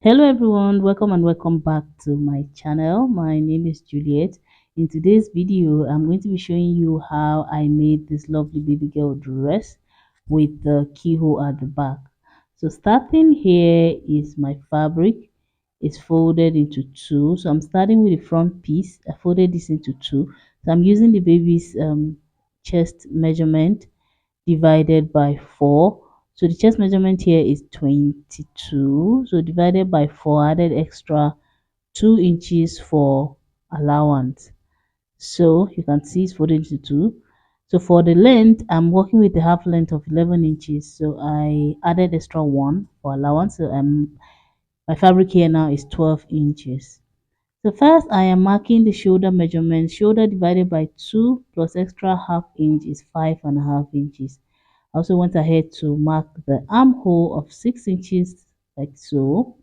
Hello everyone, welcome and welcome back to my channel. My name is Juliet. In today's video, I'm going to be showing you how I made this lovely baby girl dress with the keyhole at the back. So starting here is my fabric. It's folded into two. So I'm starting with the front piece. I folded this into two. So I'm using the baby's chest measurement divided by 4. So the chest measurement here is 22. So divided by 4, added extra 2 inches for allowance. So you can see it's folded into 2. So for the length, I'm working with the half length of 11 inches. So I added extra 1 for allowance. So my fabric here now is 12 inches. So first I am marking the shoulder measurement. Shoulder divided by 2 plus extra half inch is 5.5 inches. I also went ahead to mark the armhole of 6 inches like so.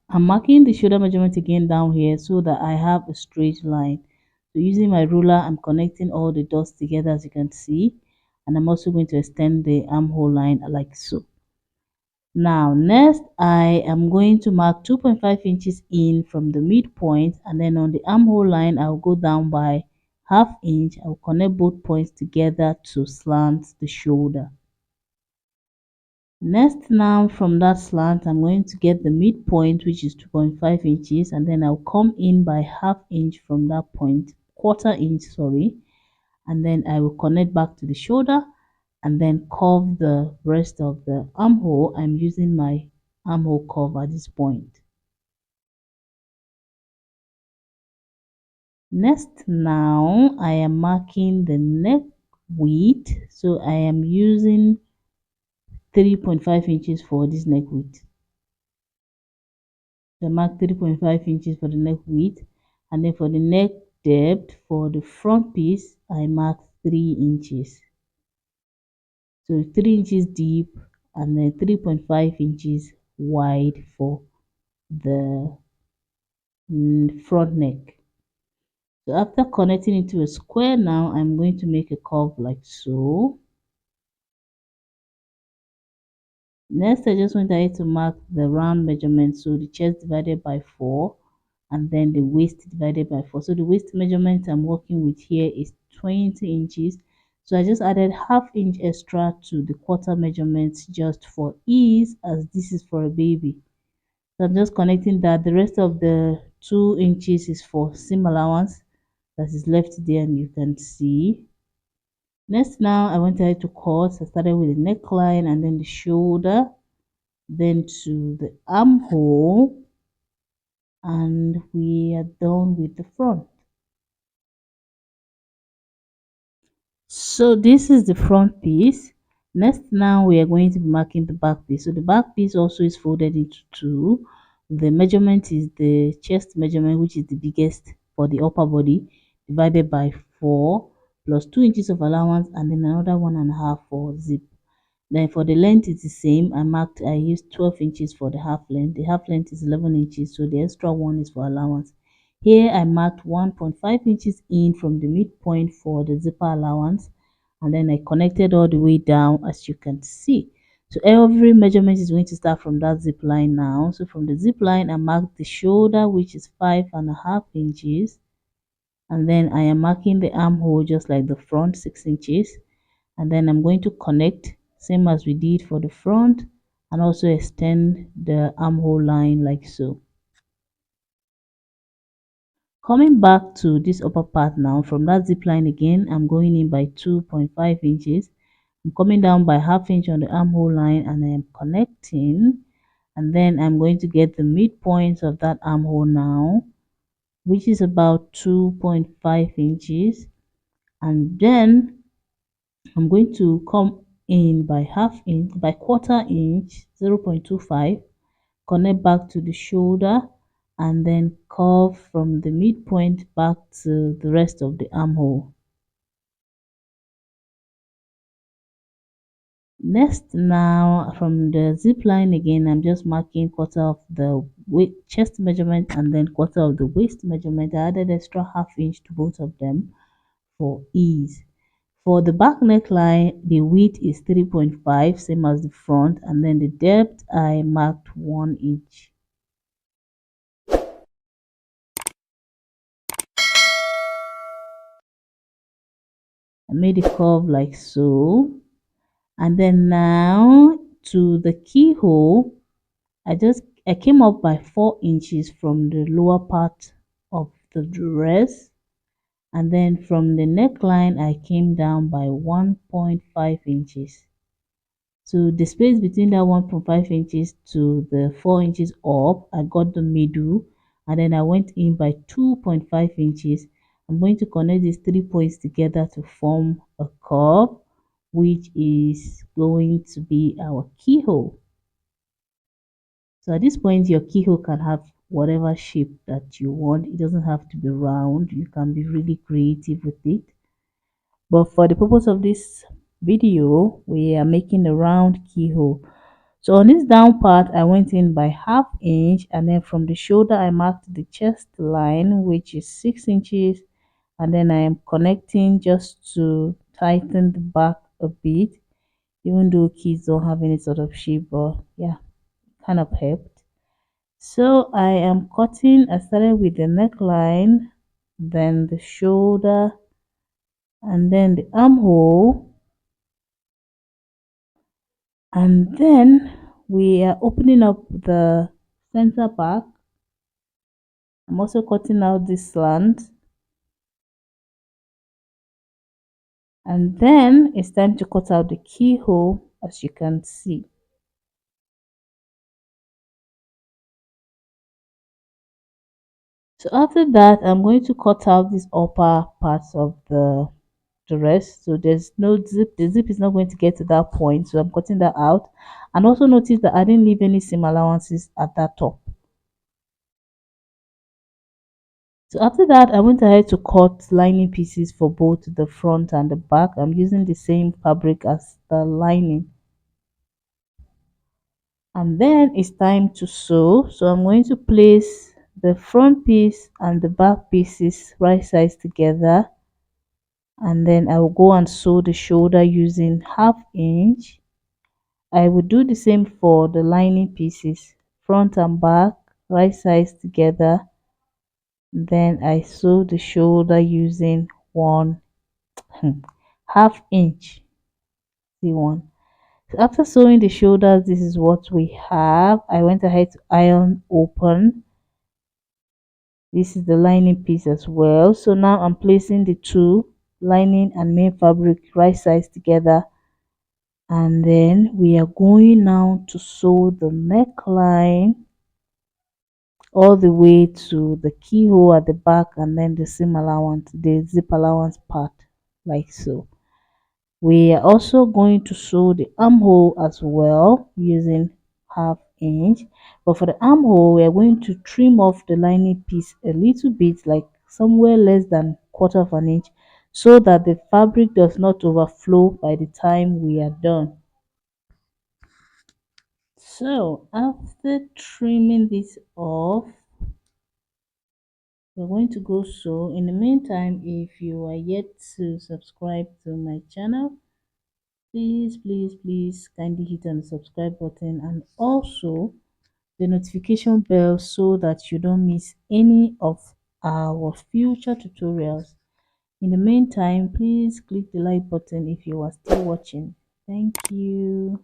I'm marking the shoulder measurement again down here so that I have a straight line. So using my ruler, I'm connecting all the dots together as you can see. And I'm also going to extend the armhole line like so. Now next I am going to mark 2.5 inches in from the midpoint, and then on the armhole line I'll go down by half inch. I'll connect both points together to slant the shoulder. Next, now from that slant I'm going to get the midpoint, which is 2.5 inches, and then I'll come in by half inch from that point, quarter inch, sorry, and then I will connect back to the shoulder and then curve the rest of the armhole. I'm using my armhole curve at this point. Next, now I am marking the neck width, so I am using 3.5 inches for this neck width. So I mark 3.5 inches for the neck width, and then for the neck depth for the front piece I mark 3 inches. So 3 inches deep and then 3.5 inches wide for the front neck. So after connecting into a square, now I'm going to make a curve like so. Next, I just went ahead to mark the round measurement. So the chest divided by 4 and then the waist divided by 4. So the waist measurement I'm working with here is 20 inches. So I just added half inch extra to the quarter measurement just for ease, as this is for a baby. So I'm just connecting that. The rest of the 2 inches is for seam allowance that is left there, and you can see. Next, now I went ahead to cut. I started with the neckline and then the shoulder, then to the armhole, and we are done with the front. So this is the front piece. Next, now we are going to be marking the back piece. So the back piece also is folded into two. The measurement is the chest measurement, which is the biggest for the upper body, divided by 4 plus 2 inches of allowance, and then another 1.5 for zip. Then for the length it's the same. I used 12 inches for the half length. The half length is 11 inches, so the extra one is for allowance. Here I marked 1.5 inches in from the midpoint for the zipper allowance, and then I connected all the way down, as you can see. So every measurement is going to start from that zip line now. So from the zip line I marked the shoulder, which is 5.5 inches, and then I am marking the armhole just like the front, 6 inches, and then I'm going to connect same as we did for the front, and also extend the armhole line like so. Coming back to this upper part now, from that zip line again I'm going in by 2.5 inches. I'm coming down by half inch on the armhole line, and I am connecting, and then I'm going to get the midpoint of that armhole now, which is about 2.5 inches, and then I'm going to come in by half inch, by quarter inch, 0.25, connect back to the shoulder, and then curve from the midpoint back to the rest of the armhole. Next, now from the zip line again, I'm just marking quarter of the chest measurement and then quarter of the waist measurement. I added extra half inch to both of them for ease. For the back neckline, the width is 3.5, same as the front, and then the depth I marked 1 inch. I made a curve like so. And then now to the keyhole, I came up by 4 inches from the lower part of the dress, and then from the neckline I came down by 1.5 inches. So the space between that 1.5 inches to the 4 inches up, I got the middle, and then I went in by 2.5 inches. I'm going to connect these 3 points together to form a curve, which is going to be our keyhole. So at this point, your keyhole can have whatever shape that you want. It doesn't have to be round. You can be really creative with it. But for the purpose of this video, we are making a round keyhole. So on this down part, I went in by ½ inch, and then from the shoulder, I marked the chest line, which is 6 inches, and then I am connecting just to tighten the back a bit, even though kids don't have any sort of shape, but yeah, kind of helped. So I am cutting. I started with the neckline, then the shoulder, and then the armhole, and then we are opening up the center part. I'm also cutting out this slant, and then it's time to cut out the keyhole, as you can see. So after that, I'm going to cut out these upper parts of the rest. So there's no zip. The zip is not going to get to that point, so I'm cutting that out. And also notice that I didn't leave any seam allowances at that top. So after that, I went ahead to cut lining pieces for both the front and the back. I'm using the same fabric as the lining. And then it's time to sew. So I'm going to place the front piece and the back pieces right sides together, and then I will go and sew the shoulder using ½ inch. I will do the same for the lining pieces, front and back, right sides together. Then I sew the shoulder using one ½ inch. See one. So after sewing the shoulders, this is what we have. I went ahead to iron open. This is the lining piece as well. So now I'm placing the two, lining and main fabric, right sides together, and then we are going now to sew the neckline all the way to the keyhole at the back, and then the seam allowance, the zip allowance part, like so. We are also going to sew the armhole as well using ½ inch, but for the armhole we are going to trim off the lining piece a little bit, like somewhere less than ¼ inch, so that the fabric does not overflow by the time we are done. So after trimming this off, we're going to go sew. In the meantime, if you are yet to subscribe to my channel, please kindly hit on the subscribe button and also the notification bell, so that you don't miss any of our future tutorials. In the meantime, please click the like button if you are still watching. Thank you.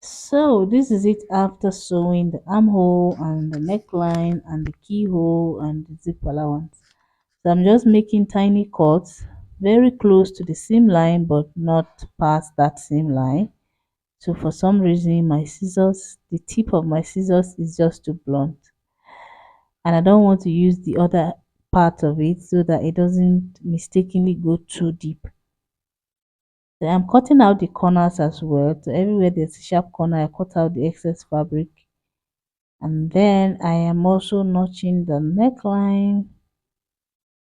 So this is it after sewing the armhole and the neckline and the keyhole and the zip allowance. So I'm just making tiny cuts very close to the seam line, but not past that seam line. So for some reason my scissors, the tip of my scissors is just too blunt, and I don't want to use the other part of it so that it doesn't mistakenly go too deep. Then I'm cutting out the corners as well. So everywhere there's a sharp corner, I cut out the excess fabric. And then I am also notching the neckline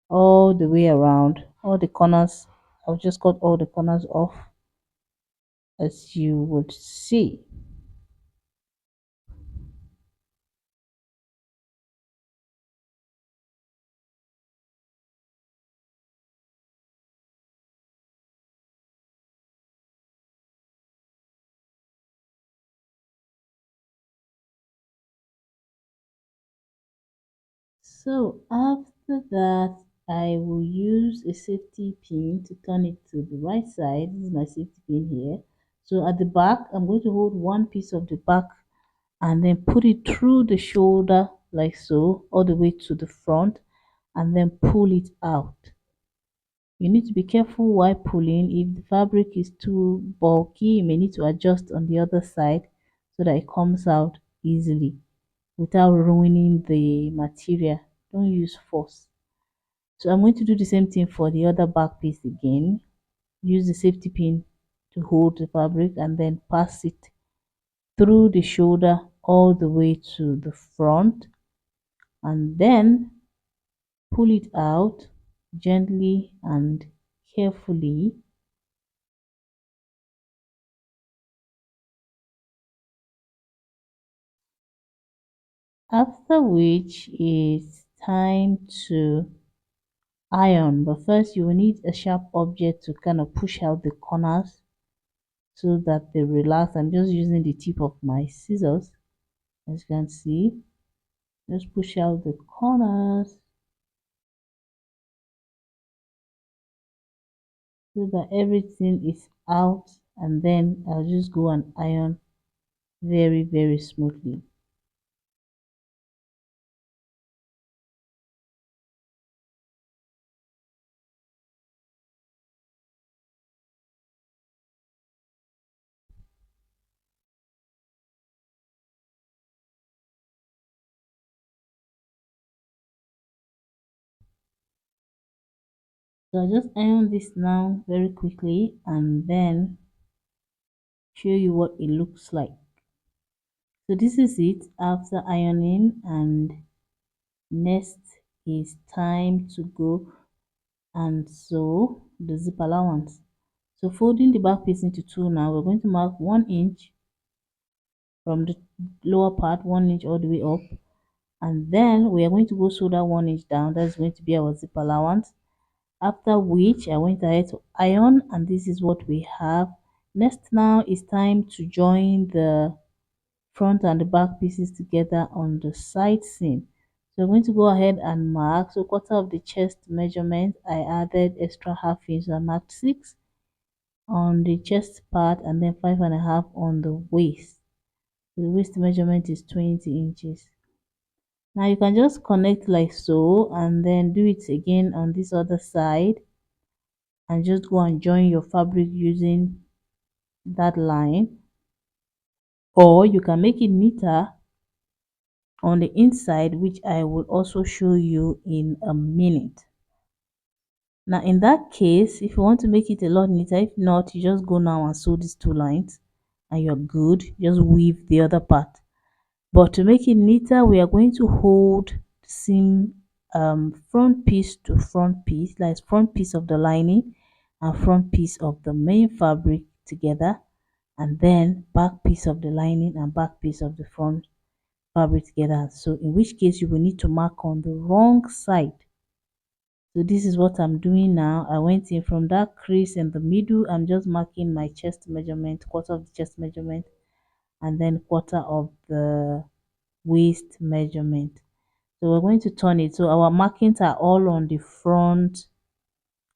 all the way around. All the corners, I'll just cut all the corners off, as you would see. So after that, I will use a safety pin to turn it to the right side. This is my safety pin here. So at the back, I'm going to hold one piece of the back and then put it through the shoulder like so, all the way to the front, and then pull it out. You need to be careful while pulling. If the fabric is too bulky, you may need to adjust on the other side so that it comes out easily without ruining the material. Don't use force. So I'm going to do the same thing for the other back piece again. Use the safety pin to hold the fabric and then pass it through the shoulder all the way to the front, and then pull it out gently and carefully. After which it's time to iron, but first you will need a sharp object to kind of push out the corners so that they relax. I'm just using the tip of my scissors, as you can see. Just push out the corners so that everything is out, and then I'll just go and iron very smoothly. So I'll just iron this now very quickly and then show you what it looks like. So this is it after ironing, and next is time to go and sew the zip allowance. So folding the back piece into two now, we're going to mark 1 inch from the lower part, 1 inch all the way up, and then we are going to go sew that 1 inch down. That's going to be our zip allowance. After which I went ahead to iron, and this is what we have. Next now is time to join the front and the back pieces together on the side seam. So I'm going to go ahead and mark. So quarter of the chest measurement, I added extra ½ inch, so I marked 6 on the chest part and then 5.5 on the waist. So the waist measurement is 20 inches. Now you can just connect like so and then do it again on this other side, and just go and join your fabric using that line, or you can make it neater on the inside, which I will also show you in a minute. Now in that case, if you want to make it a lot neater, if not, you just go now and sew these two lines and you're good. Just weave the other part. But to make it neater, we are going to hold the seam, front piece to front piece, like front piece of the lining and front piece of the main fabric together, and then back piece of the lining and back piece of the front fabric together. So in which case you will need to mark on the wrong side. So this is what I'm doing now. I went in from that crease in the middle. I'm just marking my chest measurement, quarter of the chest measurement, and then quarter of the waist measurement. So we're going to turn it. So our markings are all on the front,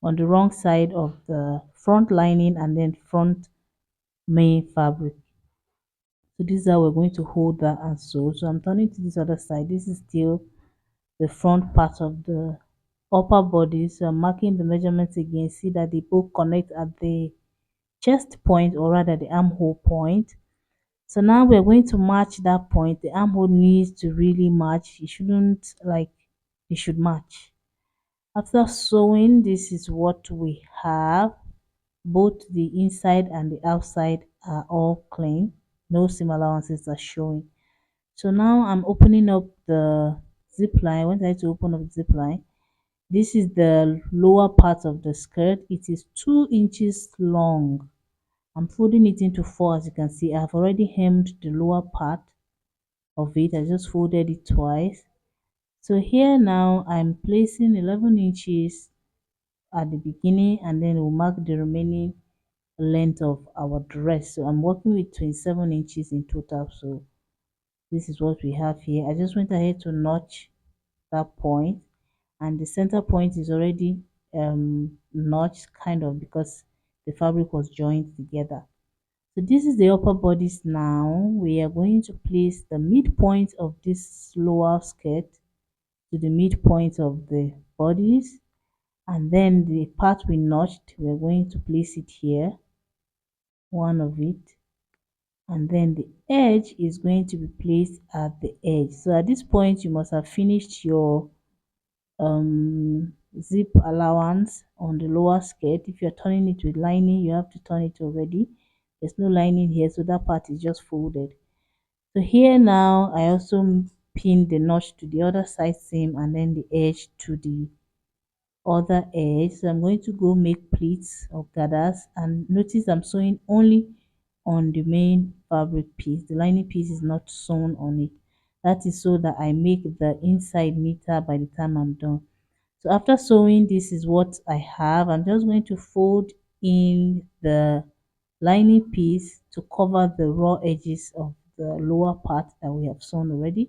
on the wrong side of the front lining and then front main fabric. So this is how we're going to hold that and sew. So I'm turning to this other side. This is still the front part of the upper body. So I'm marking the measurements again. See that they both connect at the chest point, or rather the armhole point. So now we're going to match that point. The armhole needs to really match. It shouldn't, like, it should match. After sewing, this is what we have. Both the inside and the outside are all clean. No seam allowances are showing. So now I'm opening up the zip line. When I to open up the zip line, this is the lower part of the skirt. It is 2 inches long. I'm folding it into 4. As you can see, I've already hemmed the lower part of it. I just folded it twice. So here now I'm placing 11 inches at the beginning, and then we'll mark the remaining length of our dress. So I'm working with 27 inches in total. So this is what we have here. I just went ahead to notch that point, and the center point is already notched kind of because the fabric was joined together. So this is the upper bodice now. We are going to place the midpoint of this lower skirt to the midpoint of the bodice, and then the part we notched, we are going to place it here, one of it, and then the edge is going to be placed at the edge. So at this point you must have finished your zip allowance on the lower skirt. If you're turning it with lining, you have to turn it already. There's no lining here, so that part is just folded. So here now I also pinned the notch to the other side seam and then the edge to the other edge. So I'm going to go make pleats or gathers, and notice I'm sewing only on the main fabric piece. The lining piece is not sewn on it. That is so that I make the inside neater by the time I'm done. So after sewing, this is what I have. I'm just going to fold in the lining piece to cover the raw edges of the lower part that we have sewn already.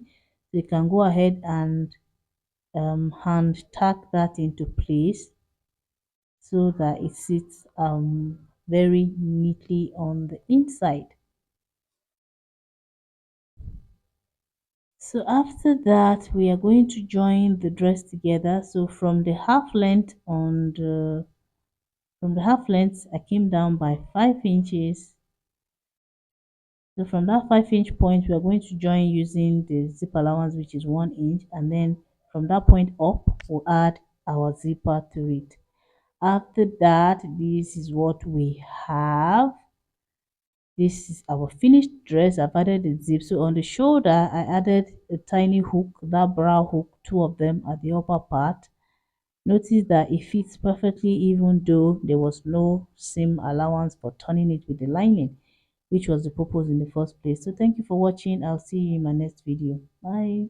So you can go ahead and hand tack that into place so that it sits very neatly on the inside. So after that, we are going to join the dress together. So from the half length I came down by 5 inches. So from that 5 inch point, we are going to join using the zip allowance, which is 1 inch, and then from that point up, we'll add our zipper to it. After that, this is what we have. This is our finished dress. I've added the zip. So on the shoulder, I added a tiny hook, that brow hook, two of them at the upper part. Notice that it fits perfectly even though there was no seam allowance for turning it with the lining, which was the purpose in the first place. So thank you for watching. I'll see you in my next video. Bye.